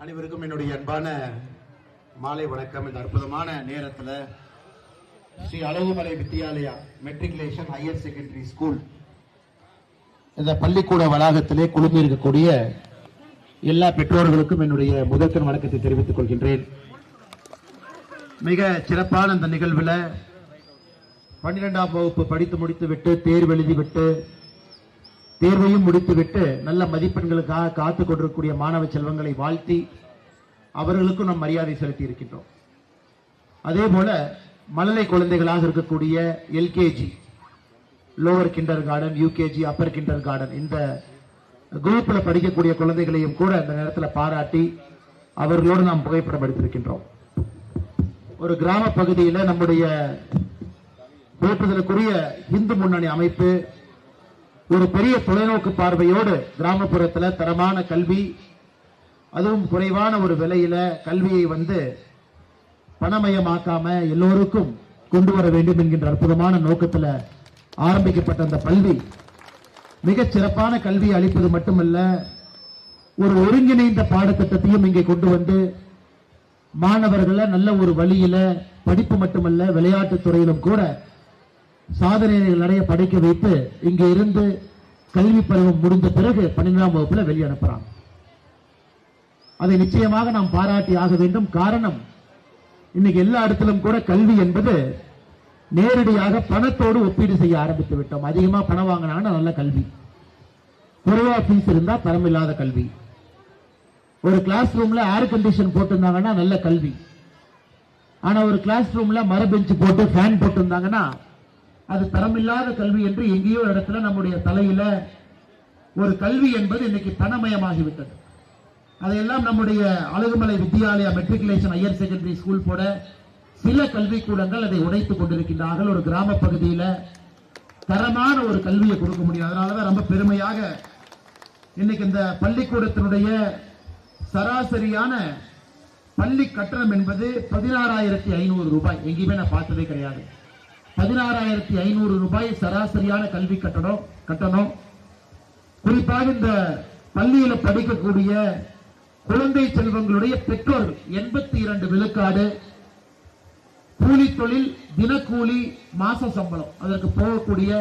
அனைவருக்கும் என்னுடைய அன்பான மாலை வணக்கம். இந்த அற்புதமான நேரத்தில் Shri Alagumalai Vidyalaya matriculation higher secondary school இந்த பள்ளிக்கூட வளாகத்திலே குழுமி இருக்கக்கூடிய எல்லா பெற்றோர்களுக்கும் என்னுடைய முதற்கண் வணக்கத்தை தெரிவித்துக் கொள்கின்றேன். மிக சிறப்பான இந்த நிகழ்வில் 12ஆம் வகுப்பு படித்து முடித்துவிட்டு தேர்வு எழுதிவிட்டு தேர்வையும் முடித்துவிட்டு நல்ல மதிப்பெண்களுக்காக காத்துக் கொண்டிருக்கக்கூடிய மாணவ செல்வங்களை வாழ்த்தி அவர்களுக்கும் நாம் மரியாதை செலுத்தி இருக்கின்றோம். அதே போல மழலை குழந்தைகளாக இருக்கக்கூடிய LKG, lower kindergarten, UKG, upper kindergarten இந்த குரூப்ல படிக்கக்கூடிய குழந்தைகளையும் கூட இந்த நேரத்தில் பாராட்டி அவர்களோடு நாம் புகைப்படம் எடுத்திருக்கின்றோம். ஒரு கிராம பகுதியில் நம்முடைய போற்றுதலுக்குரிய இந்து முன்னணி அமைப்பு ஒரு பெரிய தொலைநோக்கு பார்வையோடு கிராமப்புறத்தில் தரமான கல்வி, அதுவும் குறைவான ஒரு விலையில கல்வியை பணமயமாக்காம எல்லோருக்கும் கொண்டு வர வேண்டும் என்கின்ற அற்புதமான நோக்கத்தில் ஆரம்பிக்கப்பட்ட அந்த பள்ளி மிகச் சிறப்பான கல்வியை அளிப்பது மட்டுமல்ல, ஒரு ஒருங்கிணைந்த பாடத்திட்டத்தையும் இங்கே கொண்டு வந்து மாணவர்களை நல்ல ஒரு வழியில படிப்பு மட்டுமல்ல விளையாட்டுத் துறையிலும் கூட சாதனைகள் நிறைய படைக்க வைத்து இங்க இருந்து கல்வி பருவம் முடிந்த பிறகு 12ஆம் வகுப்புல வெளியே அனுப்புறாங்க. அதை நிச்சயமாக நாம் பாராட்டி ஆக வேண்டும். காரணம், இன்னைக்கு எல்லா இடத்திலும் கூட கல்வி என்பது நேரடியாக பணத்தோடு ஒப்பீடு செய்ய ஆரம்பித்து விட்டோம். அதிகமா பணம் வாங்கினாங்கன்னா நல்ல கல்வி, குறைவா ஃபீஸ் இருந்தா தரமில்லாத கல்வி. ஒரு கிளாஸ் ரூம்ல ஏர் கண்டிஷன் போட்டிருந்தாங்கன்னா நல்ல கல்வி, ஆனா ஒரு கிளாஸ் ரூம்ல மர பெஞ்சு போட்டு ஃபேன் போட்டிருந்தாங்கன்னா அது தரமில்லாத கல்வி என்று எங்கேயோ இடத்துல நம்முடைய தலையில ஒரு கல்வி என்பது இன்னைக்கு பணமயமாகிவிட்டது. அதையெல்லாம் நம்முடைய Alagumalai Vidyalaya matriculation higher secondary school போட சில கல்விக்கூடங்கள் அதை உடைத்துக் கொண்டிருக்கின்றார்கள். ஒரு கிராம பகுதியில தரமான ஒரு கல்வியை கொடுக்க முடியும். அதனாலதான் ரொம்ப பெருமையாக இன்னைக்கு இந்த பள்ளிக்கூடத்தினுடைய சராசரியான பள்ளி கட்டணம் என்பது 16,500 ரூபாய். எங்கேயுமே நான் பார்த்ததே கிடையாது. 16,500 ரூபாய் சராசரியான கல்வி கட்டணம். குறிப்பாக இந்த பள்ளியில படிக்கக்கூடிய குழந்தை செல்வங்களுடைய பெற்றோர்கள் 82 விழுக்காடு கூலி தொழில், தினக்கூலி, மாச சம்பளம் அதற்கு போகக்கூடிய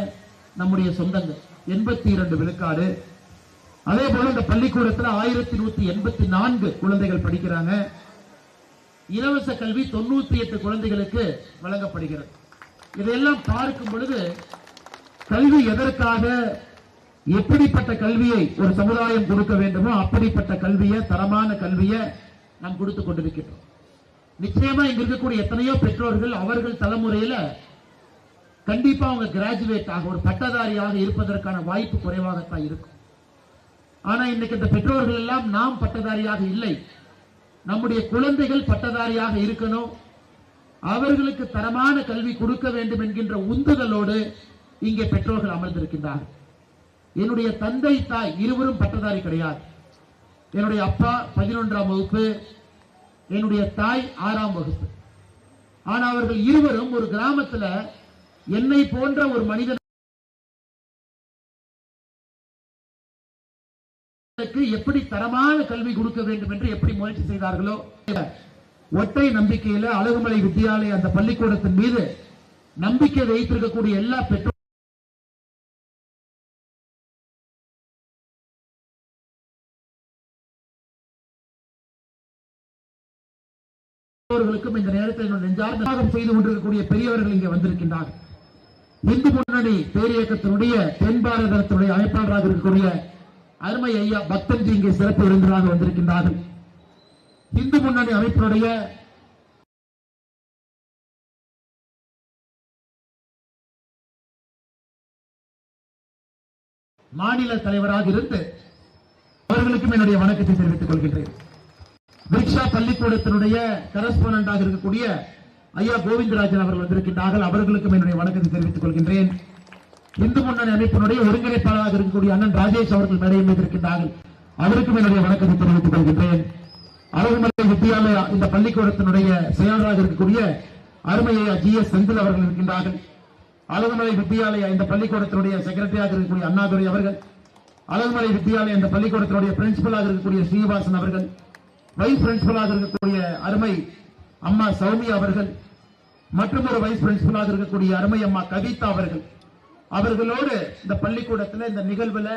நம்முடைய சொந்தங்கள் 82 விழுக்காடு. அதே போல இந்த பள்ளிக்கூடத்தில் 1184 குழந்தைகள் படிக்கிறாங்க. இலவச கல்வி 98 குழந்தைகளுக்கு வழங்கப்படுகிறது. இதையெல்லாம் பார்க்கும் பொழுது கல்வி எதற்காக, எப்படிப்பட்ட கல்வியை ஒரு சமுதாயம் கொடுக்க வேண்டுமோ அப்படிப்பட்ட கல்வியை, தரமான கல்வியை நாம் கொடுத்துக் கொண்டிருக்கிறோம். நிச்சயமா இங்க இருக்கக்கூடிய எத்தனையோ பெற்றோர்கள் அவர்கள் தலைமுறையில கண்டிப்பா அவங்க கிராஜுவேட் ஆக ஒரு பட்டதாரியாக இருப்பதற்கான வாய்ப்பு குறைவாகத்தான் இருக்கும். ஆனா இன்னைக்கு இந்த பெற்றோர்கள் எல்லாம் நாம் பட்டதாரியாக இல்லை, நம்முடைய குழந்தைகள் பட்டதாரியாக இருக்கணும், அவர்களுக்கு தரமான கல்வி கொடுக்க வேண்டும் என்கின்ற உந்துதலோடு இங்கே பெற்றோர்கள் அமர்ந்திருக்கின்றார்கள். என்னுடைய தந்தை, தாய் இருவரும் பட்டதாரி கிடையாது. என்னுடைய அப்பா 11ஆம் வகுப்பு, என்னுடைய தாய் 6ஆம் வகுப்பு. ஆனா அவர்கள் இருவரும் ஒரு கிராமத்துல என்னை போன்ற ஒரு மனிதன் எப்படி தரமான கல்வி கொடுக்க வேண்டும் என்று எப்படி முயற்சி செய்தார்களோ, ஒற்றை நம்பிக்கையில அழகுமலை வித்யாலயா அந்த பள்ளிக்கூடத்தின் மீது நம்பிக்கை வைத்திருக்கக்கூடிய எல்லா பெற்றோர்களுக்கும் இந்த நேரத்தில் நெஞ்சார்ந்த செய்து கொண்டிருக்கக்கூடிய பெரியவர்கள் இங்கே வந்திருக்கின்றார்கள். இந்து முன்னணி பேரியக்கத்தினுடைய தென் பாரதத்தினுடைய அமைப்பாளராக இருக்கக்கூடிய அருமை ஐயா பக்தன்ஜி இங்கே சிறப்பு விருந்தினராக வந்திருக்கின்றார்கள். இந்து முன்னணி அமைப்பினுடைய மாநில தலைவராக இருந்து அவர்களுக்கும் என்னுடைய வணக்கத்தை தெரிவித்துக் கொள்கின்றேன். விக்ஷா பள்ளிக்கூடத்தினுடைய கரஸ்பாண்டன்டாக இருக்கக்கூடிய ஐயா கோவிந்தராஜன் அவர்கள் வந்திருக்கின்றார்கள். அவர்களுக்கும் என்னுடைய வணக்கத்தை தெரிவித்துக் கொள்கின்றேன். இந்து முன்னணி அமைப்பினுடைய ஒருங்கிணைப்பாளராக இருக்கக்கூடிய அண்ணன் ராஜேஷ் அவர்கள் மேடையில் இருக்கின்றார்கள். அவருக்கும் என்னுடைய வணக்கத்தை தெரிவித்துக் கொள்கின்றேன். அழகுமலை வித்யாலயா இந்த பள்ளிக்கூடத்தினுடைய செயலராக இருக்கக்கூடிய அருமையா GS செந்தில் அவர்கள் இருக்கின்றார்கள். அழகுமலை வித்யாலயா இந்த பள்ளிக்கூடத்தினுடைய செக்ரட்டரியாக இருக்கக்கூடிய அண்ணாதுரை அவர்கள், அழகுமலை வித்யாலயா இந்த பள்ளிக்கூடத்தினுடைய பிரின்சிபலாக இருக்கக்கூடிய ஸ்ரீனிவாசன் அவர்கள், வைஸ் பிரின்சிபலாக இருக்கக்கூடிய அருமை அம்மா சௌமியா அவர்கள், மற்றும் ஒரு வைஸ் பிரின்சிபலாக இருக்கக்கூடிய அருமை அம்மா கவிதா அவர்களோடு இந்த பள்ளிக்கூடத்தில் இந்த நிகழ்வுல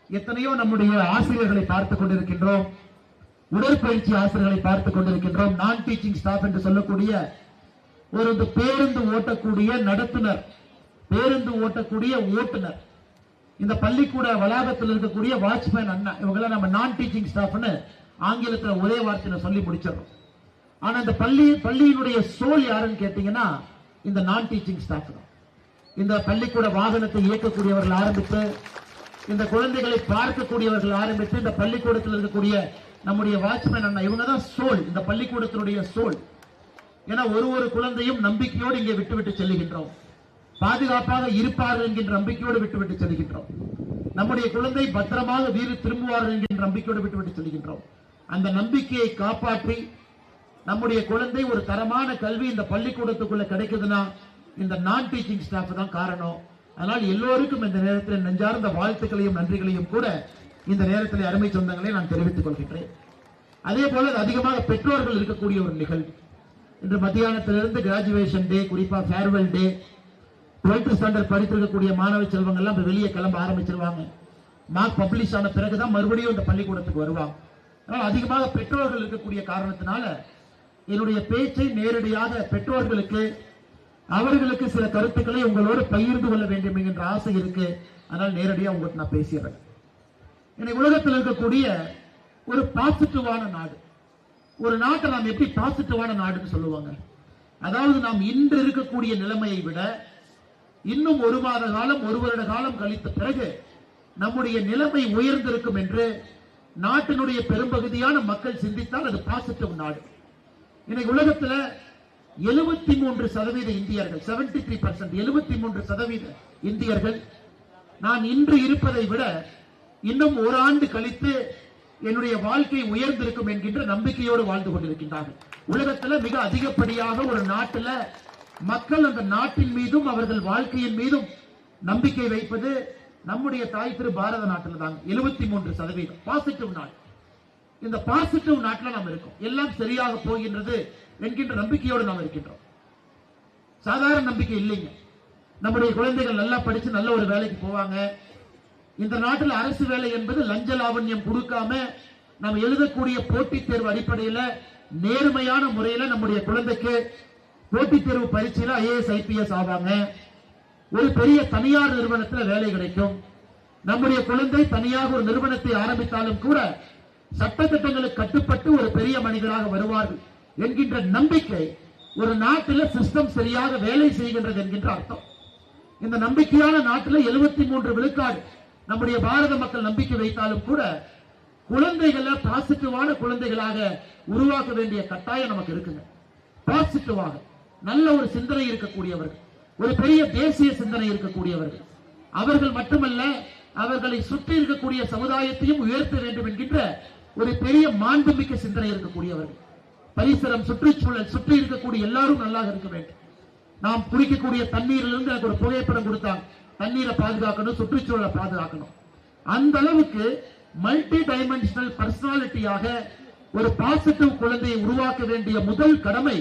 எத்தனையோ நம்முடைய ஆசிரியர்களை பார்த்துக் கொண்டிருக்கின்றோம், உடற்பயிற்சி ஆசிரியர்களை பார்த்துக் கொண்டிருக்கின்றோம், நான் டீச்சிங் ஸ்டாஃப் என்று சொல்லக்கூடிய ஒரு பேருந்து ஓட்டக்கூடிய நடத்துனர், பேருந்து ஓட்டக்கூடிய ஓட்டுநர், இந்த பள்ளிக்கூட வளாகத்தில் இருக்கக்கூடிய வாட்ச்மேன் அண்ணா, இவங்க நம்ம நான் டீச்சிங் ஸ்டாஃப்னு ஆங்கிலத்தில் ஒரே வார்த்தையில சொல்லி முடிச்சிடறோம். ஆனா இந்த பள்ளியினுடைய சோல் யாருன்னு கேட்டீங்கன்னா இந்த நான் டீச்சிங் ஸ்டாஃப் தான். இந்த பள்ளிக்கூட வாகனத்தை இயக்கக்கூடியவர்கள் ஆரம்பித்து, இந்த குழந்தைகளை பார்க்கக்கூடியவர்கள் ஆரம்பித்து, இந்த பள்ளிக்கூடத்தில் இருக்கக்கூடிய நம்முடைய வாட்ச்மேன் அண்ணா, இவங்க தான் சோல், இந்த பள்ளிக்கூடத்தினுடைய சோல். ஏன்னா ஒரு குழந்தையும் நம்பிக்கையோடு இங்கே விட்டுவிட்டு செல்லுகின்றோம், பாதுகாப்பாக இருப்பார்கள் என்கின்ற நம்பிக்கையோடு விட்டுவிட்டு செல்கின்றோம். நம்முடைய குழந்தை பத்திரமாக வீடு திரும்புவார்கள் என்கின்ற நம்பிக்கையோடு விட்டுவிட்டு செல்கின்றோம். அந்த நம்பிக்கையை காப்பாற்றி நம்முடைய குழந்தை ஒரு தரமான கல்வி இந்த பள்ளிக்கூடத்துக்குள்ள கிடைக்குதுன்னா இந்த நான் டீச்சிங் ஸ்டாஃப் தான் காரணம். அதனால் எல்லோருக்கும் இந்த நேரத்தில் நெஞ்சார்ந்த வாழ்த்துக்களையும் நன்றிகளையும் கூட இந்த நேரத்தில் அருமை சொந்தங்களை நான் தெரிவித்துக் கொள்கின்றேன். அதே போல அதிகமாக பெற்றோர்கள் இருக்கக்கூடிய ஒரு நிகழ்வு. இன்று மத்தியானத்திலிருந்து கிராஜுவேஷன் டே, குறிப்பா ஃபேர்வெல் டே, 12th ஸ்டாண்டர்ட் படித்திருக்கக்கூடிய மாணவ செல்வங்கள் எல்லாம் வெளியே கிளம்ப ஆரம்பிச்சிருவாங்க. மார்க் பப்ளிஷ் ஆன பிறகுதான் மறுபடியும் இந்த பள்ளிக்கூடத்துக்கு வருவாங்க. அதனால் அதிகமாக பெற்றோர்கள் இருக்கக்கூடிய காரணத்தினால என்னுடைய பேச்சை நேரடியாக பெற்றோர்களுக்கு, அவர்களுக்கு சில கருத்துக்களை உங்களோடு பகிர்ந்து கொள்ள வேண்டும் என்கின்ற ஆசை இருக்கு. அதனால் நேரடியாக உங்களுக்கு நான் பேசுகிறேன். இன்னைக்கு உலகத்தில் இருக்கக்கூடிய ஒரு பாசிட்டிவான நாடு, ஒரு நாட்டை நாம் எப்படி பாசிட்டிவான நாடுன்னு சொல்லுவாங்க? அதாவது நாம் இன்று இருக்கக்கூடிய நிலைமையை விட இன்னும் 1 மாத காலம், 1 வருட காலம் கழித்த பிறகு நம்முடைய நிலைமை உயர்ந்திருக்கும் என்று நாட்டினுடைய பெரும்பகுதியான மக்கள் சிந்தித்தால் அது பாசிட்டிவ் நாடு. இன்னைக்கு உலகத்தில் 73% இந்தியர்கள், 73%, 73% இந்தியர்கள் நான் இன்று இருப்பதை விட இன்னும் 1 ஆண்டு கழித்து என்னுடைய வாழ்க்கை உயர்ந்திருக்கும் என்கின்ற நம்பிக்கையோடு வாழ்ந்து கொண்டிருக்கின்றார்கள். உலகத்தில் மிக அதிகப்படியாக ஒரு நாட்டில் மக்கள் அந்த நாட்டின் மீதும் அவர்கள் வாழ்க்கையின் மீதும் நம்பிக்கை வைப்பது நம்முடைய தாய் திரு பாரத நாட்டில் தாங்க. 73% பாசிட்டிவ் நாடு. இந்த பாசிட்டிவ் நாட்டில் நாம் இருக்கோம். எல்லாம் சரியாக போகின்றது என்கின்ற நம்பிக்கையோடு நாம் இருக்கின்றோம். சாதாரண நம்பிக்கை இல்லைங்க. நம்முடைய குழந்தைகள் நல்லா படிச்சு நல்ல ஒரு வேலைக்கு போவாங்க. இந்த நாட்டில் அரசு வேலை என்பது லஞ்ச லாவண்யம் கொடுக்காம நாம் எழுதக்கூடிய போட்டித் தேர்வு அடிப்படையில் நேர்மையான முறையில் நம்முடைய குழந்தைக்கு போட்டித் தேர்வு பரீட்சையில் IAS IPS ஆவாங்க. ஒரு பெரிய தனியார் நிறுவனத்தில் வேலை கிடைக்கும். நம்முடைய குழந்தை தனியாக ஒரு நிறுவனத்தை ஆரம்பித்தாலும் கூட சட்டத்திட்டங்களுக்கு கட்டுப்பட்டு ஒரு பெரிய மனிதராக வருவார்கள் என்கின்ற நம்பிக்கை ஒரு நாட்டில் சிஸ்டம் சரியாக வேலை செய்கின்றது என்கின்ற அர்த்தம். இந்த நம்பிக்கையான நாட்டில் 73 விழுக்காடு நம்முடைய பாரத மக்கள் நம்பிக்கை வைத்தாலும் கூட குழந்தைகளை பாசிட்டிவான குழந்தைகளாக உருவாக்க வேண்டிய கட்டாயம் நமக்கு இருக்குங்க. பாசிட்டிவாக நல்ல ஒரு சிந்தனை இருக்கக்கூடியவர்கள், ஒரு பெரிய தேசிய சிந்தனை இருக்கக்கூடியவர்கள், அவர்கள் மட்டுமல்ல அவர்களை சுற்றி இருக்கக்கூடிய சமுதாயத்தையும் உயர்த்த வேண்டும் என்கின்ற ஒரு பெரிய மாண்புமிக்க சிந்தனை இருக்கக்கூடியவர்கள். பரிசரம், சுற்றுச்சூழல், சுற்றி இருக்கக்கூடிய எல்லாரும் நல்லா இருக்க வேண்டும். நாம் குடிக்கக்கூடிய தண்ணீரிலிருந்து எனக்கு ஒரு புகைப்படம் கொடுத்தாங்க. தண்ணீரை பாதுகாக்கணும், சுற்றுச்சூழலை பாதுகாக்கணும். அந்த அளவுக்கு மல்டி டைமென்ஷனல் பர்சனாலிட்டியாக ஒரு பாசிட்டிவ் குழந்தையை உருவாக்க வேண்டிய முதல் கடமை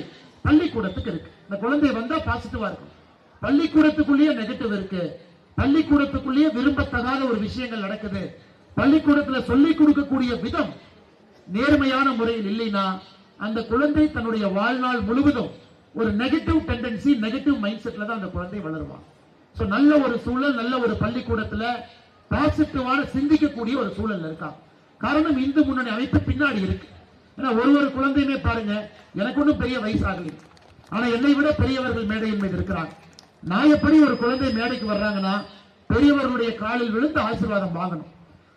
பள்ளிக்கூடத்துக்கு இருக்கு. இந்த குழந்தை வந்தா பாசிட்டிவா இருக்கும். பள்ளிக்கூடத்துக்குள்ளேயே நெகட்டிவ் இருக்கு, பள்ளிக்கூடத்துக்குள்ளேயே விரும்பத்தகாத ஒரு விஷயங்கள் நடக்குது, பள்ளிக்கூடத்தில் சொல்லிக் கொடுக்கக்கூடிய விதம் நேர்மையான முறையில் இல்லைன்னா அந்த குழந்தை தன்னுடைய வாழ்நாள் முழுவதும் ஒரு நெகட்டிவ் டெண்டன்சி, நெகட்டிவ் மைண்ட் செட்ல தான் அந்த குழந்தை வளருவான். சோ நல்ல ஒரு சூழல், நல்ல ஒரு பள்ளிக்கூடத்துல பாசிட்டிவான சிந்திக்கக்கூடிய ஒரு சூழல் இருக்கா. காரணம் இந்து முன்னணி அமைப்பு பின்னாடி இருக்கு. ஏன்னா ஒரு குழந்தையுமே பாருங்க, எனக்கு ஒன்றும் பெரிய வயசாகல, ஆனா என்னை விட பெரியவர்கள் மேடையின் மீது இருக்கிறாங்க. நான் எப்படி ஒரு குழந்தை மேடைக்கு வர்றாங்கன்னா பெரியவர்களுடைய காலில் விழுந்து ஆசீர்வாதம் வாங்கணும்.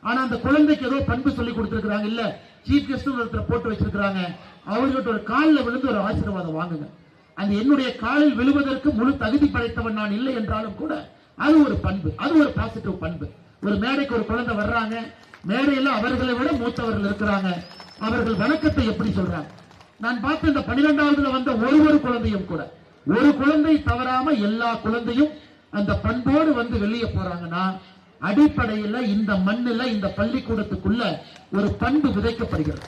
ஆனா அந்த குழந்தைக்கு ஏதோ பண்பு சொல்லி கொடுத்திருக்கிறாங்க, இல்ல சீஃப் கெஸ்ட் ஒருத்தர் போட்டு வச்சிருக்கிறாங்க, அவர்கிட்ட ஒரு காலில் விழுந்து ஒரு ஆசீர்வாதம் வாங்குங்க. அந்த என்னுடைய காலில் விழுவதற்கு முழு தகுதி படைத்தவன் நான் இல்லை என்றாலும் கூட அது ஒரு பண்பு, அது ஒரு பாசிட்டிவ் பண்பு. ஒரு மேடைக்கு ஒரு குழந்தை வர்றாங்க, மேடையில் அவர்களை விட மூத்தவர்கள் இருக்கிறாங்க, அவர்கள் வணக்கத்தை எப்படி சொல்றாங்க. நான் பார்த்த இந்த 12வது வந்த ஒரு குழந்தையும் கூட, ஒரு குழந்தை தவறாம எல்லா குழந்தையும் அந்த பண்போடு வந்து வெளியே போறாங்கன்னா அடிப்படையில் இந்த மண்ணில் இந்த பள்ளிக்கூடத்துக்குள்ள ஒரு பண்பு விதைக்கப்படுகிறது.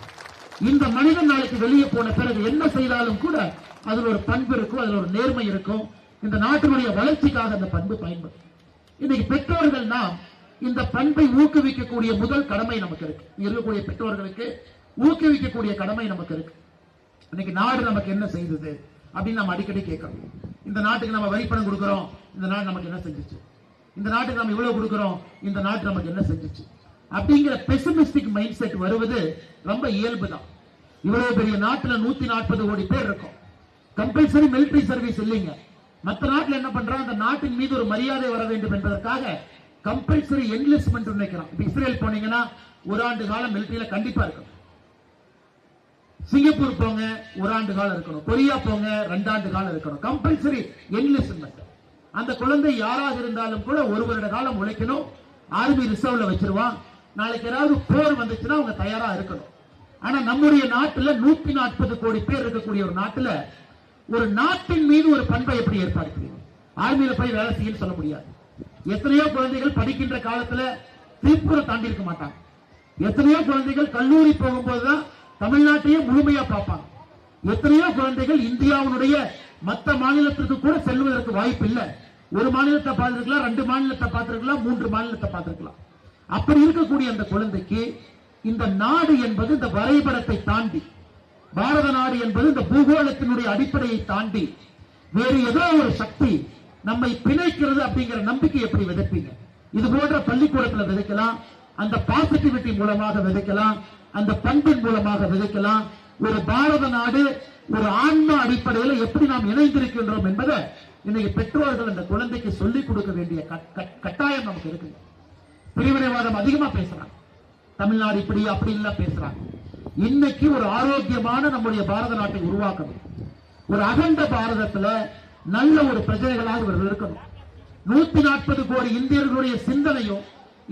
இந்த மனிதன் நாளைக்கு வெளியே போன பிறகு என்ன செய்தாலும் கூட அதுல ஒரு பண்பு இருக்கும், அதுல ஒரு நேர்மை இருக்கும். இந்த நாட்டினுடைய வளர்ச்சிக்காக அந்த பண்பு பயன்படும். இன்னைக்கு பெற்றோர்கள் நாம் இந்த பண்பை ஊக்குவிக்கக்கூடிய முதல் கடமை நமக்கு இருக்கு. இருக்கக்கூடிய பெற்றோர்களுக்கு ஊக்குவிக்கக்கூடிய கடமை நமக்கு இருக்கு. இன்னைக்கு நாடு நமக்கு என்ன செய்தது அப்படின்னு நம்ம அடிக்கடி கேட்கணும். இந்த நாட்டுக்கு நம்ம வரிப்பணம் கொடுக்கிறோம், இந்த நாடு நமக்கு என்ன செஞ்சுச்சு? இந்த நாட்டுக்கு நம்ம இவ்வளவு கொடுக்கிறோம், இந்த நாட்டு நமக்கு என்ன செஞ்சுச்சு? அப்படிங்கிற பெசிமிஸ்டிக் மைண்ட் செட் வருவது ரொம்ப இயல்பு தான். இவ்வளவு பெரிய நாட்டுல 140 கோடி பேர் இருக்கும். கம்பல்சரி மிலிட்டரி சர்வீஸ் இல்லைங்க. மற்ற நாட்டில் என்ன பண்றான், அந்த நாட்டின் மீது ஒரு மரியாதை வர வேண்டும் என்பதற்காக கம்பல்சரி என்லிஸ்ட்மெண்ட் நினைக்கிறான். இஸ்ரேல் போனீங்கன்னா ஒரு ஆண்டு காலம் மிலிட்டரியில கண்டிப்பா இருக்கணும். சிங்கப்பூர் போங்க, ஒரு ஆண்டு காலம் இருக்கணும். கொரியா போங்க, 2 ஆண்டு காலம் இருக்கணும். Compulsory enlistment. அந்த குழந்தை யாராக இருந்தாலும் கூட 1 வருட காலம் உழைக்கணும். ஆர்மி ரிசர்வ்ல வச்சிருவான். நாளைக்கு ஏதாவது போர் வந்துச்சுன்னா அவங்க தயாரா இருக்கணும். ஆனா நம்முடைய நாட்டுல 140 கோடி பேர் இருக்கக்கூடிய ஒரு நாட்டுல ஒரு நாட்டின் மீது ஒரு பண்பை எப்படி ஏற்பாடு செய்யும்? ஆர்மியில போய் வேலை செய்ய சொல்ல முடியாது. எத்தனையோ குழந்தைகள் படிக்கின்ற காலத்துல திருப்பூரை தாண்டி இருக்க மாட்டாங்க. எத்தனையோ குழந்தைகள் கல்லூரி போகும்போதுதான் தமிழ்நாட்டையே முழுமையா பார்ப்பாங்க. எத்தனையோ குழந்தைகள் இந்தியாவுடைய மற்ற மாநிலத்திற்கு கூட செல்வதற்கு வாய்ப்பு இல்லை. ஒரு மாநிலத்தை பார்த்திருக்கலாம், 2 மாநிலத்தை பார்த்திருக்கலாம், 3 மாநிலத்தை பார்த்திருக்கலாம். அப்படி இருக்கக்கூடிய அந்த குழந்தைக்கு இந்த நாடு என்பது இந்த வரைபடத்தை தாண்டி, பாரத நாடு என்பது இந்த பூகோளத்தினுடைய அடிப்படையை தாண்டி வேறு ஏதோ ஒரு சக்தி நம்மை பிணைக்கிறது அப்படிங்கிற நம்பிக்கை எப்படி விதைப்பீங்க? இது போன்ற பள்ளிக்கூடத்தில் விதைக்கலாம், அந்த பாசிட்டிவிட்டி மூலமாக விதைக்கலாம், அந்த பண்பின் மூலமாக விதைக்கலாம். ஒரு பாரத நாடு ஒரு ஆன்மா அடிப்படையில் எப்படி நாம் இணைந்திருக்கின்றோம் என்பதை இன்னைக்கு பெற்றோர்கள் அந்த குழந்தைக்கு சொல்லிக் கொடுக்க வேண்டிய கட்டாயம் நமக்கு இருக்கு. பிரிவினைவாதம் அதிகமா பேசுறாங்க, தமிழ்நாடு இப்படி அப்படி எல்லாம் பேசுறாங்க. இன்னைக்கு ஒரு ஆரோக்கியமான நம்முடைய பாரத நாட்டை உருவாக்கணும். ஒரு அகண்ட பாரதத்துல நல்ல ஒரு பிரஜைகளாக இவர்கள் இருக்கணும். 140 கோடி இந்தியர்களுடைய சிந்தனையும்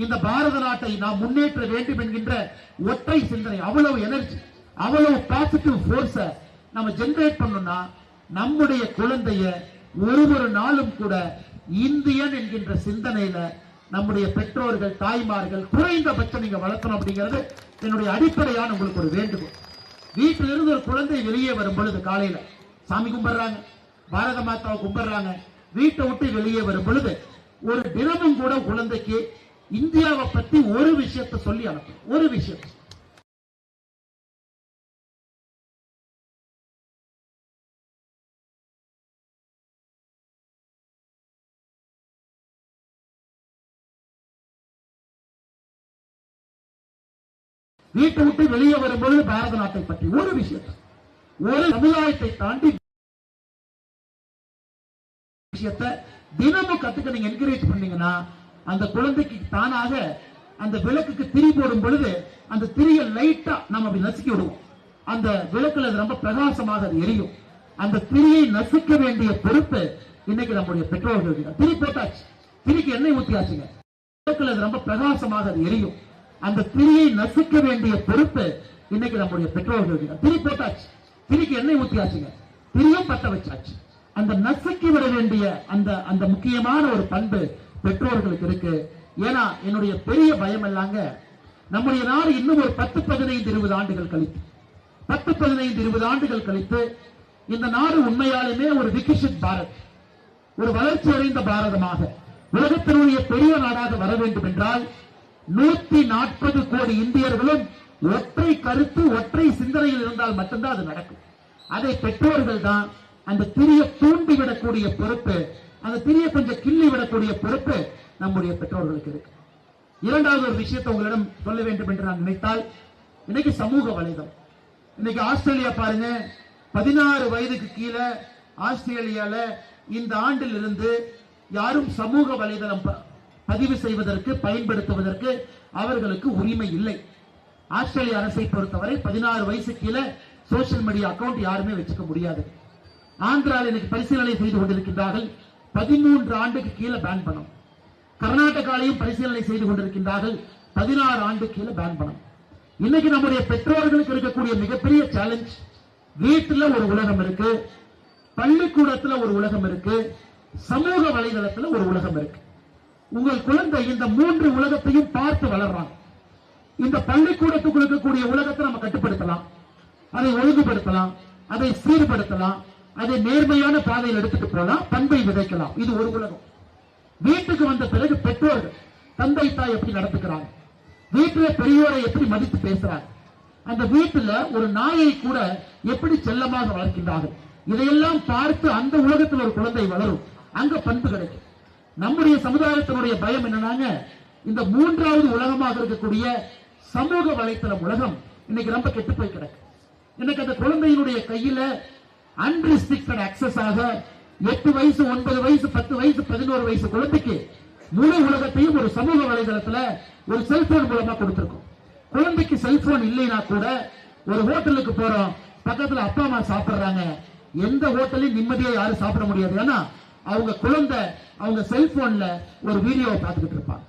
இந்த பாரத நாட்டை நாம் முன்னேற்ற வேண்டும் என்கின்ற ஒற்றை சிந்தனை, அவ்வளவு எனர்ஜி, அவ்வளவு பாசிட்டிவ் போர்ஸ நம்ம ஜெனரேட் பண்ணணும்னா நம்முடைய குழந்தைய ஒரு நாளும் கூட இந்தியன் என்கின்ற சிந்தனையில நம்முடைய பெற்றோர்கள், தாய்மார்கள் குறைந்தபட்சம் நீங்க வளர்க்கணும் அப்படிங்கிறது என்னுடைய அடிப்படையான உங்களுக்கு ஒரு வேண்டுகோள். வீட்டிலிருந்து ஒரு குழந்தை வெளியே வரும் பொழுது காலையில சாமி கும்பிடுறாங்க, பாரத மாதாவை கும்பிடுறாங்க, வீட்டை விட்டு வெளியே வரும் பொழுது ஒரு தினமும் கூட குழந்தைக்கு இந்தியாவை பத்தி ஒரு விஷயத்தை சொல்லி அனுப்பும். ஒரு விஷயம் வீட்டை விட்டு வெளியே வரும்பொழுது பாரத நாட்டை பற்றி ஒரு விஷயத்தை, ஒரு சமுதாயத்தை தாண்டி விஷயத்தை தினமும் கத்துக்க நீங்க என்கரேஜ் பண்ணீங்கன்னா அந்த குழந்தைக்கு தானாக அந்த விளக்குக்கு திரி போடும் பொழுது அந்த திரிய லைட்டா நம்ம அப்படி நசுக்கி விடுவோம். அந்த விளக்குல அது ரொம்ப பிரகாசமாக அது எரியும். அந்த திரியை நசுக்க வேண்டிய பொறுப்பு இன்னைக்கு நம்முடைய பெற்றோர்கள். திரி போட்டாச்சு, திரிக்கு எண்ணெய் ஊத்தியாச்சுங்க, விளக்குல அது ரொம்ப பிரகாசமாக அது எரியும். அந்த திரியை நசுக்க வேண்டிய பொறுப்பு இன்னைக்கு நம்முடைய பெற்றோர்கள். திரி போட்டாச்சு, திரிக்கு எண்ணெய் ஊத்தியாச்சுங்க, திரியும் பத்த வச்சாச்சு. அந்த நசுக்கி விட வேண்டிய அந்த முக்கியமான ஒரு பண்பு பெற்றோர்களுக்கு இருக்கு. ஏன்னா என்னுடைய பெரிய பயம் எல்லாங்க, நம்முடைய நாடு இன்னும் ஒரு 10, 15, 20 ஆண்டுகள் கழித்து 10, 15, 20 ஆண்டுகள் கழித்து இந்த நாடு உண்மையாலுமே ஒரு விகசித் பாரத், ஒரு வளர்ச்சி அடைந்த பாரதமாக உலகத்தினுடைய பெரிய நாடாக வர வேண்டும் என்றால் 140 கோடி இந்தியர்களும் ஒற்றை கருத்து, ஒற்றை சிந்தனையில் இருந்தால் மட்டும்தான் அது நடக்கும். அதை பெற்றோர்கள் தான் அந்த திரியை தூண்டிவிடக்கூடிய பொறுப்பு, அந்த திரியை கொஞ்சம் கிள்ளி விடக்கூடிய பொறுப்பு நம்முடைய பெற்றோர்களுக்கு இருக்கு. இரண்டாவது ஒரு விஷயத்தை உங்களிடம் சொல்ல வேண்டும் என்று நான் நினைத்தால், இன்னைக்கு சமூக வலைதளம், இன்னைக்கு ஆஸ்திரேலியா பாருங்க, 16 வயதுக்கு கீழே ஆஸ்திரேலியால இந்த ஆண்டில் இருந்து யாரும் சமூக வலைதளம் பதிவு செய்வதற்கு, பயன்படுத்துவதற்கு அவர்களுக்கு உரிமை இல்லை. ஆஸ்திரேலிய அரசை பொறுத்தவரை 16 வயசு கீழே சோசியல் மீடியா அக்கௌண்ட் யாருமே வச்சுக்க முடியாது. ஆந்திராவில் இன்னைக்கு பரிசீலனை செய்து கொண்டிருக்கின்றார்கள், 13 ஆண்டுக்கு கீழே பேன் பண்ணும். கர்நாடகாலையும் பரிசீலனை செய்து கொண்டிருக்கின்றார்கள், 16 ஆண்டு கீழே பேன் பண்ணும். இன்னைக்கு நம்முடைய பெற்றோர்களுக்கு இருக்கக்கூடிய மிகப்பெரிய சேலஞ்ச், வீட்டுல ஒரு உலகம் இருக்கு, பள்ளிக்கூடத்துல ஒரு உலகம் இருக்கு, சமூக வலைதளத்துல ஒரு உலகம் இருக்கு. உங்கள் குழந்தை இந்த 3 உலகத்தையும் பார்த்து வளர்றாங்க. இந்த பள்ளிக்கூடத்துக்கு இருக்கக்கூடிய உலகத்தை நம்ம கட்டுப்படுத்தலாம், அதை ஒழுங்குபடுத்தலாம், அதை சீர்படுத்தலாம், அதை நேர்மையான பாதையில் எடுத்துட்டு போலாம், பண்பை விதைக்கலாம். இது ஒரு உலகம். வீட்டுக்கு வந்த பிறகு பெற்றோர்கள் தந்தை தாய் எப்படி நடத்துக்கிறாங்க, வீட்டுல பெரியோரை எப்படி மதித்து பேசுறாங்க, அந்த வீட்டுல ஒரு நாயை கூட எப்படி செல்லமாக வளர்க்கின்றார்கள், இதையெல்லாம் பார்த்து அந்த உலகத்தில் ஒரு குழந்தை வளரும். அங்க பண்பு கிடைக்கும். நம்முடைய சமுதாயத்தினுடைய பயம் என்னன்னாங்க, இந்த மூன்றாவது உலகமாக இருக்கக்கூடிய சமூக வலைத்தளம் உலகம் இன்னைக்கு ரொம்ப கெட்டு போய் கிடக்கு. இன்னைக்கு அந்த குழந்தையினுடைய கையில அன்ரிஸ்ட்ரிக்டட் அக்சஸ் ஆக 8 வயசு 9 வயசு 10 வயசு 11 வயசு குழந்தைக்கு முழு உலகத்தையும் ஒரு சமூக வலைதளத்துல ஒரு செல்போன் மூலமா கொடுத்திருக்கும். குழந்தைக்கு செல்போன் இல்லைன்னா கூட ஒரு ஹோட்டலுக்கு போறோம், பக்கத்துல அப்பா அம்மா சாப்பிடுறாங்க, எந்த ஹோட்டலையும் நிம்மதியா யாரும் சாப்பிட முடியாது. ஏன்னா அவங்க குழந்தை அவங்க செல்போன்ல ஒரு வீடியோவை பார்த்துக்கிட்டு இருப்பாங்க.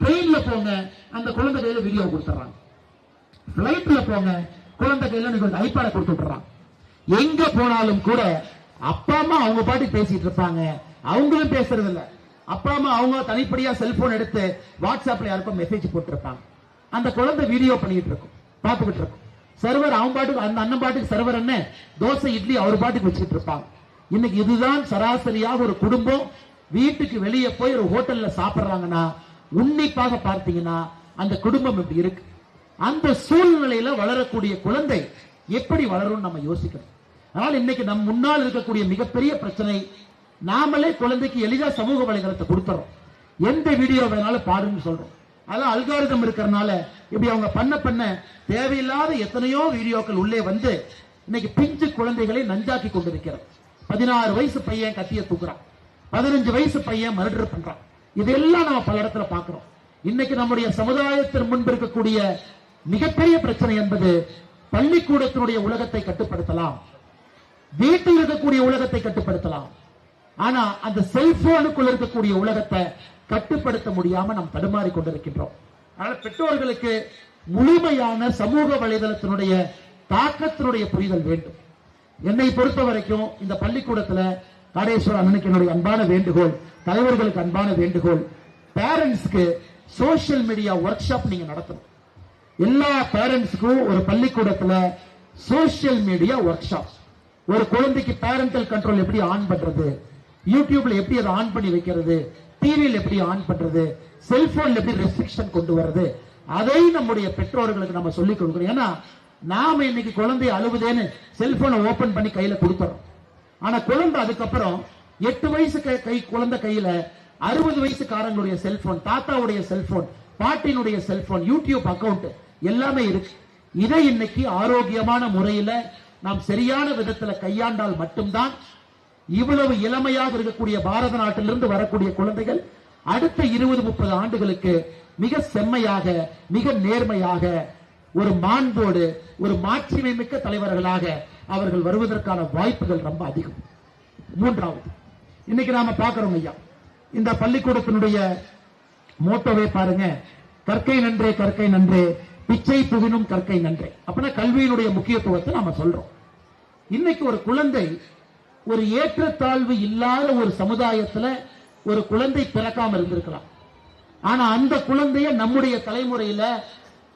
ட்ரெயின்ல போங்க, அந்த குழந்தை கையில வீடியோ கொடுத்துறாங்க. பிளைட்ல போங்க, குழந்தை கையில நீங்க ஐபேட கொடுத்து விட்டுறாங்க. எங்க போனாலும் கூட அப்பா அம்மா அவங்க பாட்டு பேசிட்டு இருப்பாங்க, அவங்களும் பேசுறது இல்ல. அப்பா அம்மா அவங்க தனிப்படியா செல்போன் எடுத்து வாட்ஸ்அப்ல யாருக்கும் மெசேஜ் போட்டுருப்பாங்க. அந்த குழந்தை வீடியோ பண்ணிட்டு இருக்கும், பார்த்துக்கிட்டு இருக்கும். சர்வர் அவன் பாட்டுக்கு, அந்த அண்ணன் பாட்டுக்கு சர்வர் என்ன தோசை இட்லி அவர் பாட்டுக்கு வச்சுட்டு இருப்பாங்க. இன்னைக்கு இதுதான் சராசரியாக ஒரு குடும்பம் வீட்டுக்கு வெளியே போய் ஒரு ஹோட்டல்ல சாப்பிடுறாங்கன்னா உன்னிப்பாக பார்த்தீங்கன்னா அந்த குடும்பம் இப்படி இருக்கு. அந்த சூழ்நிலையில வளரக்கூடிய குழந்தை எப்படி வளரும் நம்ம யோசிக்கணும். அதனால இன்னைக்கு நம் முன்னால் இருக்கக்கூடிய மிகப்பெரிய பிரச்சனை, நாமளே குழந்தைக்கு எளிதா சமூக வலைதளத்தை கொடுத்துறோம். எந்த வீடியோ வேணாலும் பாடுன்னு சொல்றோம். அதெல்லாம் அல்காரிதம் இருக்கிறனால இப்படி அவங்க பண்ண தேவையில்லாத எத்தனையோ வீடியோக்கள் உள்ளே வந்து இன்னைக்கு பிஞ்சு குழந்தைகளை நஞ்சாக்கி கொண்டிருக்கிறது. 16 வயசு பையன் கத்திய தூக்குறான், 15 வயசு பையன் மர்டர் பண்றான். இதெல்லாம் நம்ம பல இடத்துல பாக்குறோம். இன்னைக்கு நம்முடைய சமுதாயத்தின் முன்பு இருக்கக்கூடிய மிகப்பெரிய பிரச்சனை என்பது பள்ளிக்கூடத்தினுடைய உலகத்தை கட்டுப்படுத்தலாம், வீட்டில் இருக்கக்கூடிய உலகத்தை கட்டுப்படுத்தலாம், ஆனா அந்த செல்போனுக்குள் இருக்கக்கூடிய உலகத்தை கட்டுப்படுத்த முடியாம நாம் தடுமாறி கொண்டிருக்கின்றோம். அதனால பெற்றோர்களுக்கு முழுமையான சமூக வலைதளத்தினுடைய தாக்கத்தினுடைய புரிதல் வேண்டும். என்னை பொறுத்த வரைக்கும் இந்த பள்ளிக்கூடத்துல காடேஸ்வர அண்ணனுக்கு என்னுடைய அன்பான வேண்டுகோள், தலைவர்களுக்கு அன்பான வேண்டுகோள், பேரண்ட்ஸ்க்கு சோசியல் மீடியா ஒர்க் ஷாப் நீங்க நடத்தணும். எல்லா பேரண்ட்ஸ்க்கும் ஒரு பள்ளிக்கூடத்துல சோசியல் மீடியா ஒர்க் ஷாப், ஒரு குழந்தைக்கு பேரண்டல் கண்ட்ரோல் எப்படி ஆன் பண்றது, யூடியூப்ல எப்படி அதை ஆன் பண்ணி வைக்கிறது, டிவியில் எப்படி ஆன் பண்றது, செல்போன்ல எப்படி ரெஸ்ட்ரிக்ஷன் கொண்டு வர்றது, அதை நம்முடைய பெற்றோர்களுக்கு நம்ம சொல்லிக் கொடுக்கிறோம். ஏன்னா நாம இன்னைக்கு குழந்தை அழுவுதேன்னு செல்போனை ஓபன் பண்ணி கையில கொடுத்துறோம். ஆனா குழந்தை அதுக்கப்புறம் 8 வயசு குழந்தை கையில 60 வயசுக்காரங்களுடைய செல்போன், தாத்தாவுடைய செல்போன், பாட்டினுடைய செல்போன், யூடியூப் அக்கவுண்ட் எல்லாமே இருக்கு. இதை இன்னைக்கு ஆரோக்கியமான முறையில நாம் சரியான விதத்துல கையாண்டால் மட்டும்தான் இவ்வளவு இளமையாக இருக்கக்கூடிய பாரத நாட்டிலிருந்து வரக்கூடிய குழந்தைகள் அடுத்த 20-30 ஆண்டுகளுக்கு மிக செம்மையாக, மிக நேர்மையாக, ஒரு மாண்போடு, ஒரு மாட்சிமை மிக்க தலைவர்களாக அவர்கள் வருவதற்கான வாய்ப்புகள் ரொம்ப அதிகம். மூன்றாவது, இன்னைக்கு நாம பார்க்கிறோம் ஐயா, இந்த பள்ளிக்கூடத்தினுடைய மோட்டோவே பாருங்க, கற்கை நன்றே கற்கை நன்றே, பிச்சை புகினும் கற்கை நன்றே. அப்படின்னா கல்வியினுடைய முக்கியத்துவத்தை நாம சொல்றோம். இன்னைக்கு ஒரு குழந்தை ஒரு ஏற்றத்தாழ்வு இல்லாத ஒரு சமுதாயத்துல ஒரு குழந்தை பிறக்காம இருந்திருக்கலாம். ஆனா அந்த குழந்தைய நம்முடைய தலைமுறையில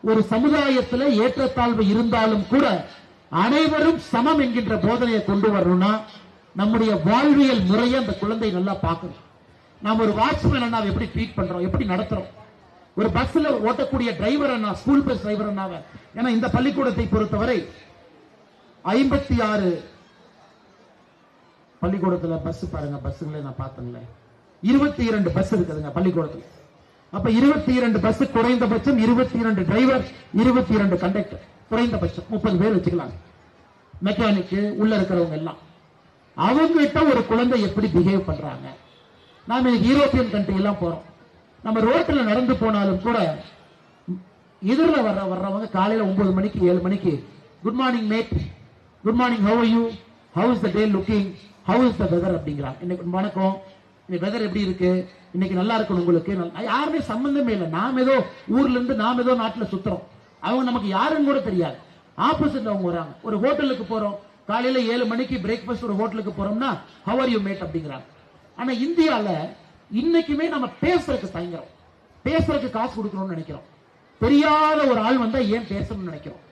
ஒரு சமுதாயத்துல ஏற்றத்தாழ்வு இருந்தாலும் கூட அனைவரும் சமம் என்கின்ற போதனையை கொண்டு வரணும்னா நம்முடைய வாழ்வியல் முறையை அந்த குழந்தை நல்லா பார்க்கணும். நாம் ஒரு வாட்ச்மேன் அண்ணா எப்படி ட்ரீட் பண்றோம், எப்படி நடத்துறோம், ஒரு பஸ்ல ஓட்டக்கூடிய டிரைவர் அண்ணா, ஸ்கூல் பஸ் டிரைவர் அண்ணாவை. ஏன்னா இந்த பள்ளிக்கூடத்தை பொறுத்தவரை 56 பள்ளிக்கூடத்துல பஸ் பாருங்க, பஸ்ஸுங்களே நான் பார்த்தேன்ல 22 பஸ் இருக்குதுங்க பள்ளிக்கூடத்துல. அப்ப 22 பஸ் குறைந்தபட்சம், 22 டிரைவர், 22 கண்டக்டர், குறைந்தபட்சம் 30 பேர் வச்சுக்கலாம். மெக்கானிக்கு உள்ள இருக்கிறவங்க எல்லாம் அவங்க கிட்ட ஒரு குழந்தை எப்படி பிஹேவ் பண்றாங்க. நாம யூரோப்பியன் கண்ட்ரி எல்லாம் போறோம், நம்ம ரோட்ல நடந்து போனாலும் கூட எதிரில் வர்றவங்க காலையில 9 மணிக்கு 7 மணிக்கு good morning mate, good morning, how are you, how is the day looking, how is the weather அப்படிங்கிறாங்க. இன்னைக்கு வணக்கம், இன்னைக்கு வெதர் எப்படி இருக்கு, இன்னைக்கு நல்லா இருக்கணும் உங்களுக்கு. யாருமே சம்பந்தமே இல்லை. நாம் ஏதோ ஊர்ல இருந்து நாம் ஏதோ நாட்டுல சுத்துறோம், அவங்க நமக்கு யாருன்னு கூட தெரியாது. ஆப்போசிட் அவங்க வராங்க. ஒரு ஹோட்டலுக்கு போறோம், காலையில 7 மணிக்கு பிரேக்ஃபாஸ்ட் ஒரு ஹோட்டலுக்கு போறோம்னா ஹவ் ஆர் யூ மேட் அப்படிங்கிறாங்க. ஆனா இந்தியால இன்னைக்குமே நம்ம பேசுறதுக்கு தயங்குறோம், பேசுறதுக்கு காசு கொடுக்கணும்னு நினைக்கிறோம். தெரியாத ஒரு ஆள் வந்தா ஏன் பேசணும்னு நினைக்கிறோம்.